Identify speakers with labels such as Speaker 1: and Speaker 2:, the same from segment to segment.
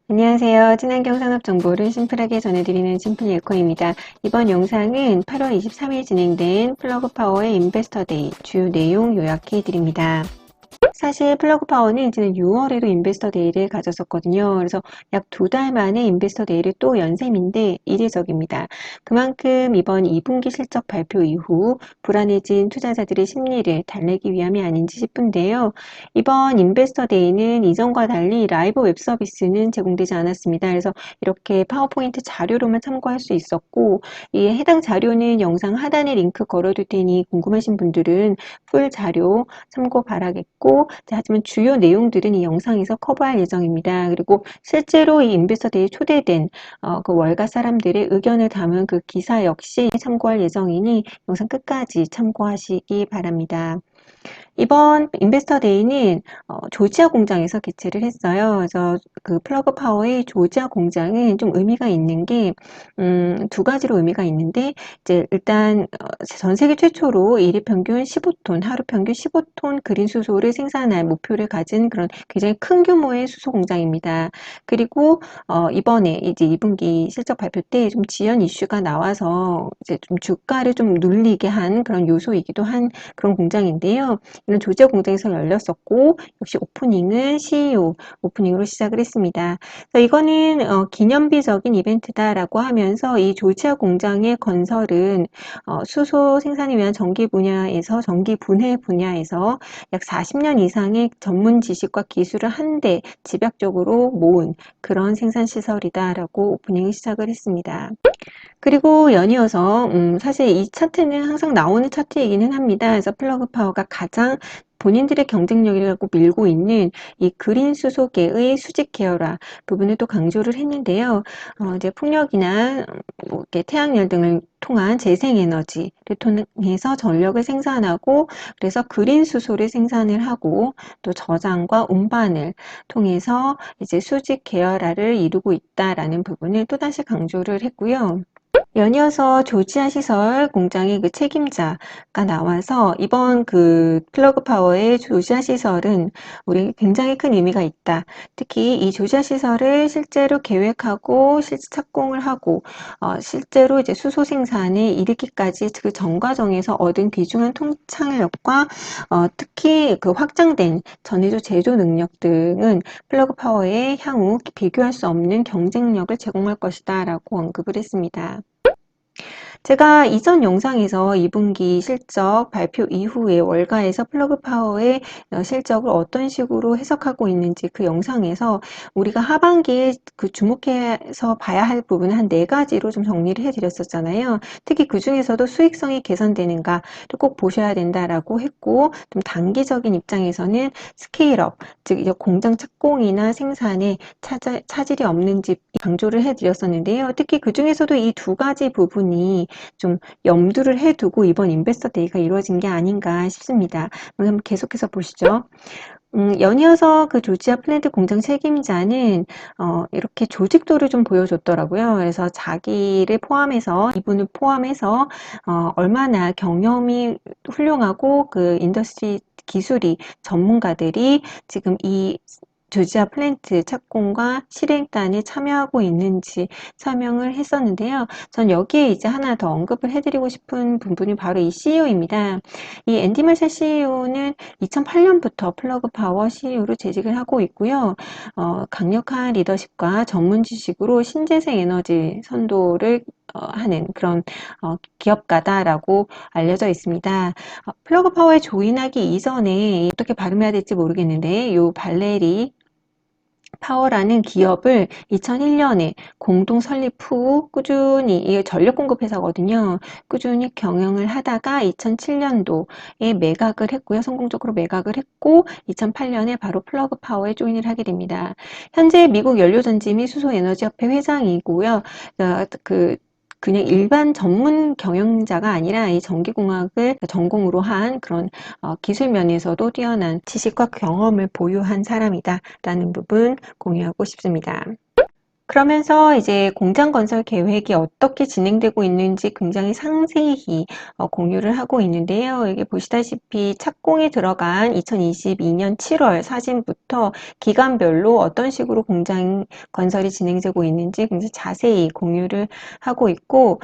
Speaker 1: 안녕하세요. 친환경 산업 정보를 심플하게 전해드리는 심플 예코입니다. 이번 영상은 8월 23일 진행된 플러그 파워의 인베스터 데이 주요 내용 요약해 드립니다. 사실 플러그 파워는 지난 6월에도 인베스터 데이를 가졌었거든요. 그래서 약 2달 만에 인베스터 데이를 또 연 셈인데 이례적입니다. 그만큼 이번 2분기 실적 발표 이후 불안해진 투자자들의 심리를 달래기 위함이 아닌지 싶은데요. 이번 인베스터 데이는 이전과 달리 라이브 웹 서비스는 제공되지 않았습니다. 그래서 이렇게 파워포인트 자료로만 참고할 수 있었고, 이 해당 자료는 영상 하단에 링크 걸어둘 테니 궁금하신 분들은 풀 자료 참고 바라겠고, 하지만 주요 내용들은 이 영상에서 커버할 예정입니다. 그리고 실제로 이 인베스터 데이에 초대된 그 월가 사람들의 의견을 담은 그 기사 역시 참고할 예정이니 영상 끝까지 참고하시기 바랍니다. 이번 인베스터 데이는 조지아 공장에서 개최를 했어요. 그래서 그 플러그 파워의 조지아 공장은 좀 의미가 있는 게, 두 가지로 의미가 있는데, 이제 일단 전 세계 최초로 일일 평균 15톤, 하루 평균 15톤 그린 수소를 생산할 목표를 가진 그런 굉장히 큰 규모의 수소 공장입니다. 그리고 이번에 이제 2분기 실적 발표 때 좀 지연 이슈가 나와서 이제 좀 주가를 좀 눌리게 한 그런 요소이기도 한 그런 공장인데요. 이런 조지아 공장에서 열렸었고, 역시 오프닝은 CEO 오프닝으로 시작을 했습니다. 그래서 이거는 기념비적인 이벤트다라고 하면서 이 조지아 공장의 건설은 수소 생산을 위한 전기 분야에서 전기 분해 분야에서 약 40년 이상의 전문 지식과 기술을 한데 집약적으로 모은 그런 생산 시설이다라고 오프닝을 시작을 했습니다. 그리고 연이어서 사실 이 차트는 항상 나오는 차트이기는 합니다. 그래서 플러그 파워가 가장 본인들의 경쟁력이라고 밀고 있는 이 그린 수소계의 수직 계열화 부분을 또 강조를 했는데요. 이제 풍력이나 뭐 이렇게 태양열 등을 통한 재생에너지를 통해서 전력을 생산하고, 그래서 그린 수소를 생산을 하고, 또 저장과 운반을 통해서 이제 수직 계열화를 이루고 있다라는 부분을 또다시 강조를 했고요. 연이어서 조지아 시설 공장의 그 책임자가 나와서 이번 그 플러그 파워의 조지아 시설은 우리 굉장히 큰 의미가 있다. 특히 이 조지아 시설을 실제로 계획하고 실제 착공을 하고 실제로 이제 수소 생산에 이르기까지 그 전 과정에서 얻은 귀중한 통찰력과 특히 그 확장된 전해조 제조 능력 등은 플러그 파워의 향후 비교할 수 없는 경쟁력을 제공할 것이다라고 언급을 했습니다. 제가 이전 영상에서 2분기 실적 발표 이후에 월가에서 플러그 파워의 실적을 어떤 식으로 해석하고 있는지 그 영상에서 우리가 하반기에 그 주목해서 봐야 할 부분을 한 4가지로 좀 정리를 해드렸었잖아요. 특히 그 중에서도 수익성이 개선되는가를 꼭 보셔야 된다라고 했고, 좀 단기적인 입장에서는 스케일업, 즉 이제 공장 착공이나 생산에 차질이 없는지 강조를 해드렸었는데요. 특히 그 중에서도 이 2가지 부분이 좀 염두를 해두고 이번 인베스터 데이가 이루어진 게 아닌가 싶습니다. 그럼 계속해서 보시죠. 연이어서 그 조지아 플랜트 공장 책임자는 이렇게 조직도를 좀 보여줬더라고요. 그래서 자기를 포함해서 이분을 포함해서 얼마나 경험이 훌륭하고 그 인더스트리 기술이 전문가들이 지금 이 조지아 플랜트 착공과 실행단에 참여하고 있는지 설명을 했었는데요. 전 여기에 이제 하나 더 언급을 해드리고 싶은 부분이 바로 이 CEO입니다. 이 앤디 말샬 CEO는 2008년부터 플러그 파워 CEO로 재직을 하고 있고요. 강력한 리더십과 전문 지식으로 신재생 에너지 선도를 하는 그런 기업가다라고 알려져 있습니다. 플러그 파워에 조인하기 이전에 어떻게 발음해야 될지 모르겠는데 요 발레리 파워라는 기업을 2001년에 공동 설립 후 꾸준히, 이게 전력 공급 회사거든요. 꾸준히 경영을 하다가 2007년도에 매각을 했고요. 성공적으로 매각을 했고 2008년에 바로 플러그 파워에 조인을 하게 됩니다. 현재 미국 연료전지 및 수소에너지협회 회장이고요. 그냥 일반 전문 경영자가 아니라 이 전기공학을 전공으로 한 그런 기술 면에서도 뛰어난 지식과 경험을 보유한 사람이다라는 부분 공유하고 싶습니다. 그러면서 이제 공장 건설 계획이 어떻게 진행되고 있는지 굉장히 상세히 공유를 하고 있는데요. 여기 보시다시피 착공에 들어간 2022년 7월 사진부터 기간별로 어떤 식으로 공장 건설이 진행되고 있는지 굉장히 자세히 공유를 하고 있고,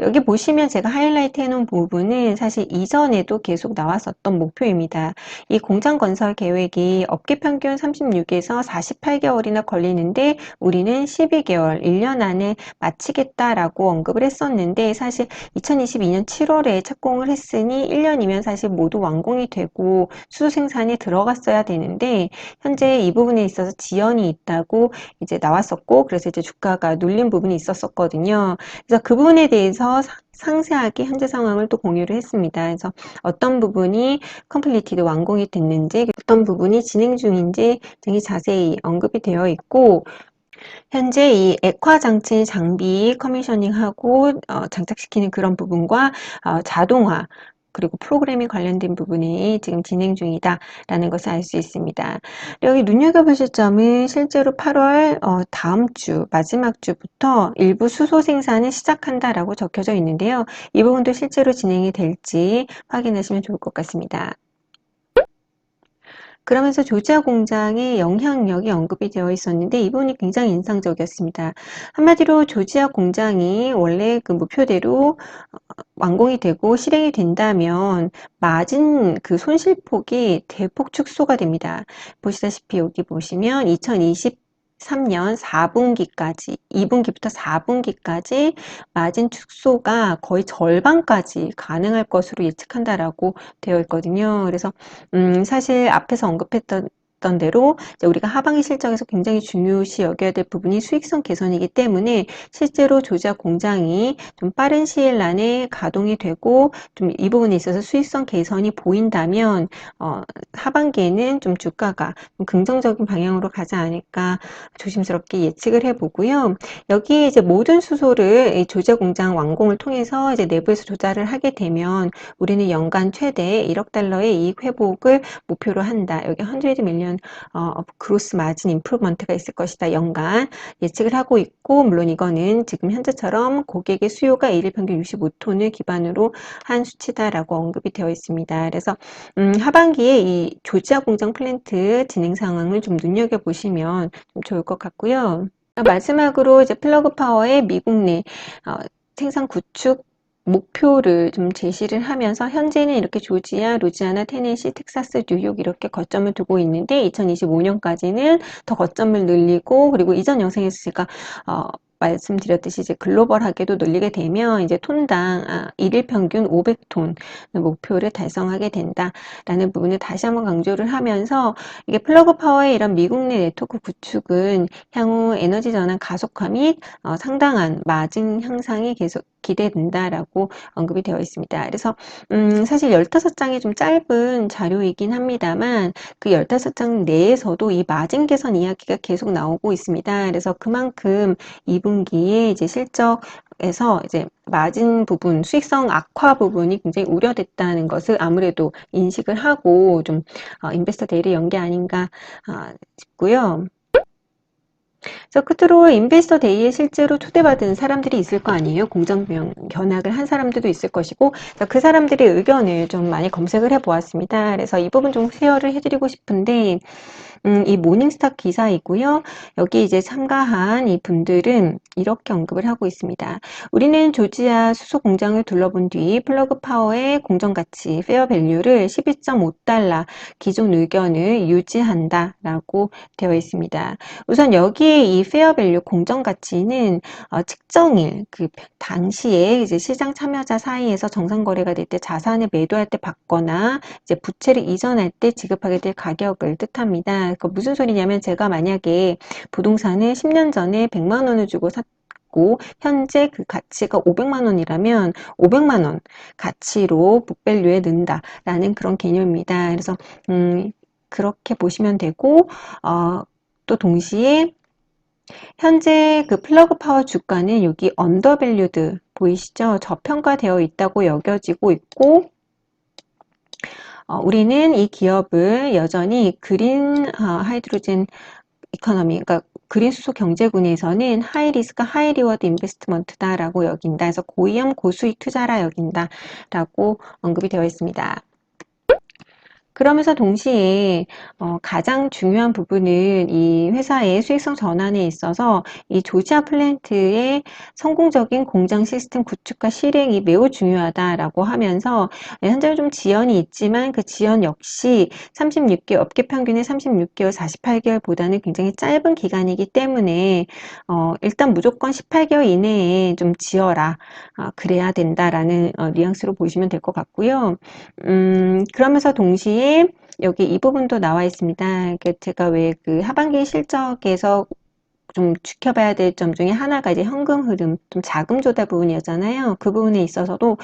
Speaker 1: 여기 보시면 제가 하이라이트 해놓은 부분은 사실 이전에도 계속 나왔었던 목표입니다. 이 공장 건설 계획이 업계 평균 36에서 48개월이나 걸리는데 우리는 12개월, 1년 안에 마치겠다라고 언급을 했었는데, 사실 2022년 7월에 착공을 했으니 1년이면 사실 모두 완공이 되고 수소 생산에 들어갔어야 되는데, 현재 이 부분에 있어서 지연이 있다고 이제 나왔었고, 그래서 이제 주가가 눌린 부분이 있었거든요. 그래서 그 부분에 대해서 상세하게 현재 상황을 또 공유를 했습니다. 그래서 어떤 부분이 컴플리티드 완공이 됐는지, 어떤 부분이 진행 중인지 굉장히 자세히 언급이 되어 있고, 현재 이 액화 장치 장비 커미셔닝하고 장착시키는 그런 부분과 자동화 그리고 프로그래밍 관련된 부분이 지금 진행 중이다라는 것을 알 수 있습니다. 여기 눈여겨보실 점은 실제로 8월 다음 주 마지막 주부터 일부 수소 생산을 시작한다라고 적혀져 있는데요. 이 부분도 실제로 진행이 될지 확인하시면 좋을 것 같습니다. 그러면서 조지아 공장의 영향력이 언급이 되어 있었는데 이 부분이 굉장히 인상적이었습니다. 한마디로 조지아 공장이 원래 그 목표대로 완공이 되고 실행이 된다면 마진 그 손실폭이 대폭 축소가 됩니다. 보시다시피 여기 보시면 2023년 4분기까지, 2분기부터 4분기까지 마진 축소가 거의 절반까지 가능할 것으로 예측한다라고 되어 있거든요. 그래서 사실 앞에서 언급했던 대로 이제 우리가 하반기 실적에서 굉장히 중요시 여겨야 될 부분이 수익성 개선이기 때문에 실제로 조지아 공장이 좀 빠른 시일 안에 가동이 되고 좀 이 부분에 있어서 수익성 개선이 보인다면 하반기에는 좀 주가가 좀 긍정적인 방향으로 가지 않을까 조심스럽게 예측을 해보고요. 여기에 이제 모든 수소를 이 조지아 공장 완공을 통해서 이제 내부에서 조달을 하게 되면 우리는 연간 최대 1억 달러의 이익 회복을 목표로 한다. 여기 100 밀리언 그로스 마진 임프루먼트가 있을 것이다. 연간 예측을 하고 있고, 물론 이거는 지금 현재처럼 고객의 수요가 일일 평균 65톤을 기반으로 한 수치다라고 언급이 되어 있습니다. 그래서 하반기에 이 조지아 공장 플랜트 진행 상황을 좀 눈여겨보시면 좀 좋을 것 같고요. 마지막으로 이제 플러그 파워의 미국 내 생산 구축 목표를 좀 제시를 하면서 현재는 이렇게 조지아, 루지아나, 테네시, 텍사스, 뉴욕 이렇게 거점을 두고 있는데 2025년까지는 더 거점을 늘리고, 그리고 이전 영상에서 제가 말씀드렸듯이 이제 글로벌하게도 늘리게 되면 이제 톤당 일일 평균 500톤 목표를 달성하게 된다라는 부분을 다시 한번 강조를 하면서, 이게 플러그 파워의 이런 미국 내 네트워크 구축은 향후 에너지 전환 가속화 및 상당한 마진 향상이 계속 기대된다라고 언급이 되어 있습니다. 그래서 사실 15장이 좀 짧은 자료이긴 합니다만 그 15장 내에서도 이 마진 개선 이야기가 계속 나오고 있습니다. 그래서 그만큼 2분기에 이제 실적에서 이제 마진 부분, 수익성 악화 부분이 굉장히 우려됐다는 것을 아무래도 인식을 하고 좀 인베스터 데이를 연 게 아닌가 싶고요. 그래서 끝으로 인베스터 데이에 실제로 초대받은 사람들이 있을 거 아니에요. 공정 견학을 한 사람들도 있을 것이고, 그 사람들의 의견을 좀 많이 검색을 해 보았습니다. 그래서 이 부분 좀 쉐어를 해드리고 싶은데, 이 모닝스타 기사이고요. 여기 이제 참가한 이 분들은 이렇게 언급을 하고 있습니다. 우리는 조지아 수소 공장을 둘러본 뒤 플러그 파워의 공정가치 페어 밸류를 12.5달러 기존 의견을 유지한다라고 되어 있습니다. 우선 여기에 이 페어 밸류 공정가치는 측정일 그 당시에 이제 시장 참여자 사이에서 정상 거래가 될 때 자산을 매도할 때 받거나 이제 부채를 이전할 때 지급하게 될 가격을 뜻합니다. 그 무슨 소리냐면 제가 만약에 부동산을 10년 전에 100만 원을 주고 샀고 현재 그 가치가 500만 원이라면 500만 원 가치로 북밸류에 넣는다라는 그런 개념입니다. 그래서 그렇게 보시면 되고, 또 동시에 현재 그 플러그 파워 주가는 여기 언더밸류드 보이시죠? 저평가되어 있다고 여겨지고 있고, 우리는 이 기업을 여전히 그린 하이드로젠 이코노미, 그러니까 그린 수소 경제군에서는 하이 리스크 하이 리워드 인베스트먼트다라고 여긴다. 그래서 고위험 고수익 투자라 여긴다라고 언급이 되어 있습니다. 그러면서 동시에 가장 중요한 부분은 이 회사의 수익성 전환에 있어서 이 조지아 플랜트의 성공적인 공장 시스템 구축과 실행이 매우 중요하다라고 하면서 현재 좀 지연이 있지만 그 지연 역시 36개월, 업계 평균의 36개월, 48개월보다는 굉장히 짧은 기간이기 때문에 일단 무조건 18개월 이내에 좀 지어라. 그래야 된다라는 뉘앙스로 보시면 될 것 같고요. 그러면서 동시에 여기 이 부분도 나와 있습니다. 제가 왜 그 하반기 실적에서 좀 지켜봐야 될 점 중에 하나가 이제 현금 흐름, 좀 자금 조달 부분이었잖아요. 그 부분에 있어서도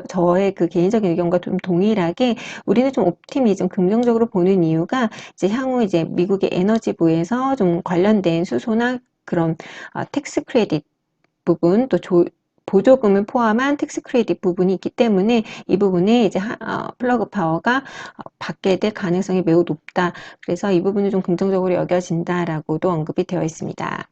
Speaker 1: 저의 그 개인적인 의견과 좀 동일하게 우리는 좀 옵티미즘, 긍정적으로 보는 이유가 이제 향후 이제 미국의 에너지부에서 좀 관련된 수소나 그런 텍스 크레딧 부분 또 보조금을 포함한 텍스 크레딧 부분이 있기 때문에 이 부분에 이제 플러그 파워가 받게 될 가능성이 매우 높다. 그래서 이 부분이 좀 긍정적으로 여겨진다라고도 언급이 되어 있습니다.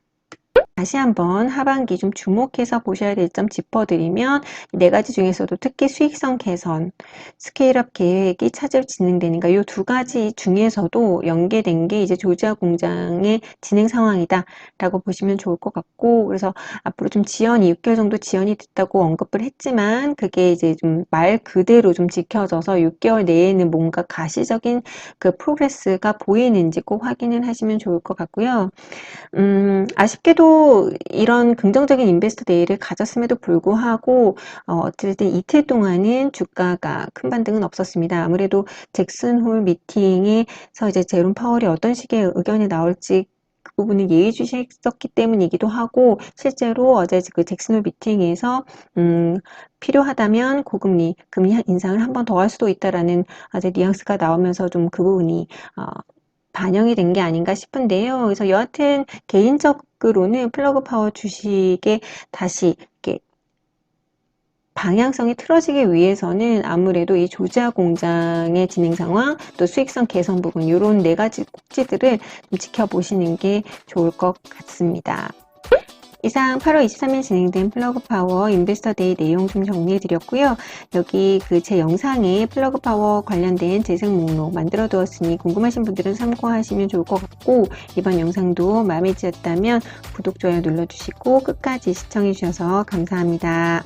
Speaker 1: 다시 한번 하반기 좀 주목해서 보셔야 될 점 짚어드리면 네 가지 중에서도 특히 수익성 개선, 스케일업 계획이 차질 진행되는가 이 두 가지 중에서도 연계된 게 이제 조지아 공장의 진행 상황이다 라고 보시면 좋을 것 같고 그래서 앞으로 좀 지연이 6개월 정도 지연이 됐다고 언급을 했지만 그게 이제 좀 말 그대로 좀 지켜져서 6개월 내에는 뭔가 가시적인 그 프로그레스가 보이는지 꼭 확인을 하시면 좋을 것 같고요. 아쉽게도 이런 긍정적인 인베스터 데이를 가졌음에도 불구하고 어쨌든 이틀 동안은 주가가 큰 반등은 없었습니다. 아무래도 잭슨 홀 미팅에서 이제 제롬 파월이 어떤 식의 의견이 나올지 그 부분을 예의주시했었기 때문이기도 하고 실제로 어제 그 잭슨 홀 미팅에서 필요하다면 고금리 금리 인상을 한 번 더 할 수도 있다라는 아주 뉘앙스가 나오면서 좀 그 부분이 반영이 된 게 아닌가 싶은데요. 그래서 여하튼 개인적으로는 플러그 파워 주식에 다시 이렇게 방향성이 틀어지기 위해서는 아무래도 이 조지아 공장의 진행 상황, 또 수익성 개선 부분 이런 네 가지 꼭지들을 좀 지켜보시는 게 좋을 것 같습니다. 이상 8월 23일 진행된 플러그 파워 인베스터 데이 내용 좀 정리해 드렸고요. 여기 그 제 영상에 플러그 파워 관련된 재생 목록 만들어 두었으니 궁금하신 분들은 참고하시면 좋을 것 같고 이번 영상도 마음에 드셨다면 구독, 좋아요 눌러주시고 끝까지 시청해 주셔서 감사합니다.